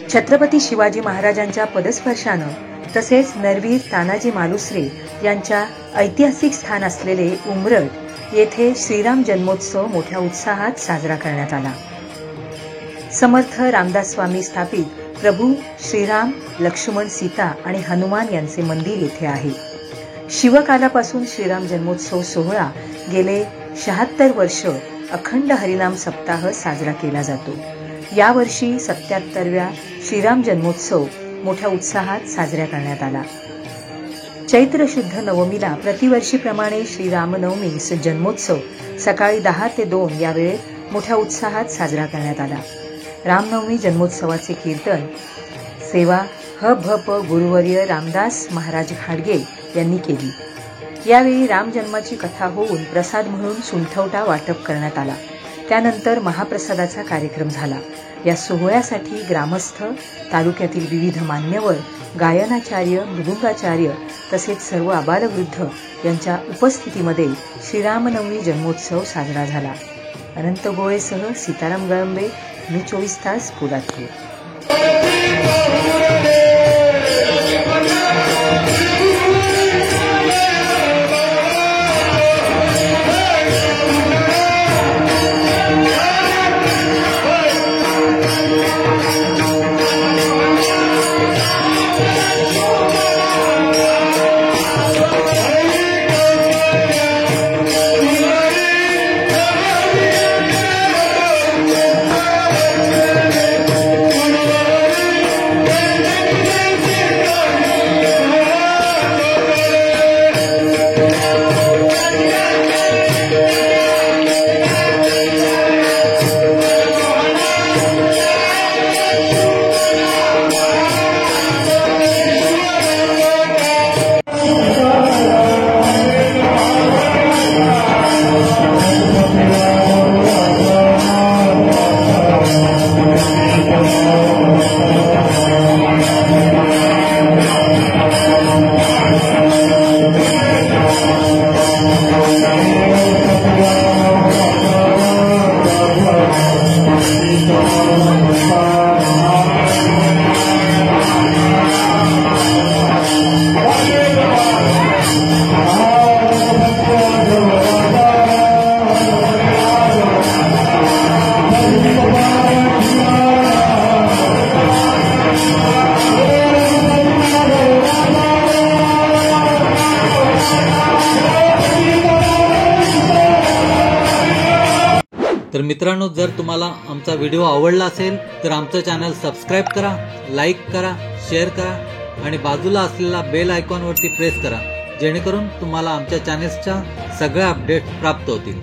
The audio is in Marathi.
छत्रपती शिवाजी महाराजांच्या पदस्पर्शानं तसेच नरवीर तानाजी मालुसरे यांच्या ऐतिहासिक स्थान असलेले उमरठ येथे श्रीराम जन्मोत्सव मोठ्या उत्साहात साजरा करण्यात आला। समर्थ रामदास स्वामी स्थापित प्रभू श्रीराम, लक्ष्मण, सीता आणि हनुमान यांचे मंदिर येथे आहे। शिवकालापासून श्रीराम जन्मोत्सव सोहळा गेले 76 वर्ष अखंड हरिनाम सप्ताह साजरा केला जातो। यावर्षी 77व्या श्रीराम जन्मोत्सव मोठ्या उत्साहात साजरा करण्यात आला। चैत्र शुद्ध नवमीला प्रतिवर्षीप्रमाणे श्रीरामनवमी जन्मोत्सव सकाळी 10 ते 2 या वेळेत मोठ्या उत्साहात साजरा करण्यात आला। रामनवमी जन्मोत्सवाचे कीर्तन सेवा ह.भ.प. गुरुवर्य रामदास महाराज घाडगे यांनी केली। यावेळी राम जन्माची कथा होऊन प्रसाद म्हणून सुंठवटा वाटप करण्यात आला। त्यानंतर महाप्रसादाचा कार्यक्रम झाला। या सोहळ्यासाठी ग्रामस्थ, तालुक्यातील विविध मान्यवर, गायनाचार्य, मृदुंगाचार्य तसेच सर्व आबालवृद्ध यांच्या उपस्थितीमध्ये श्रीरामनवमी जन्मोत्सव साजरा झाला। अनंत गोळेसह सीताराम गळंबे, मी 24 तास पोलादपूर। तर मित्रांनो, जर तुम्हाला आमचा व्हिडिओ आवडला असेल तर आमचं चॅनल सबस्क्राईब करा, लाईक करा, शेअर करा आणि बाजूला असलेला बेल आयकॉनवरती प्रेस करा, जेणेकरून तुम्हाला आमच्या चॅनेल्सच्या सगळ्या अपडेट्स प्राप्त होतील।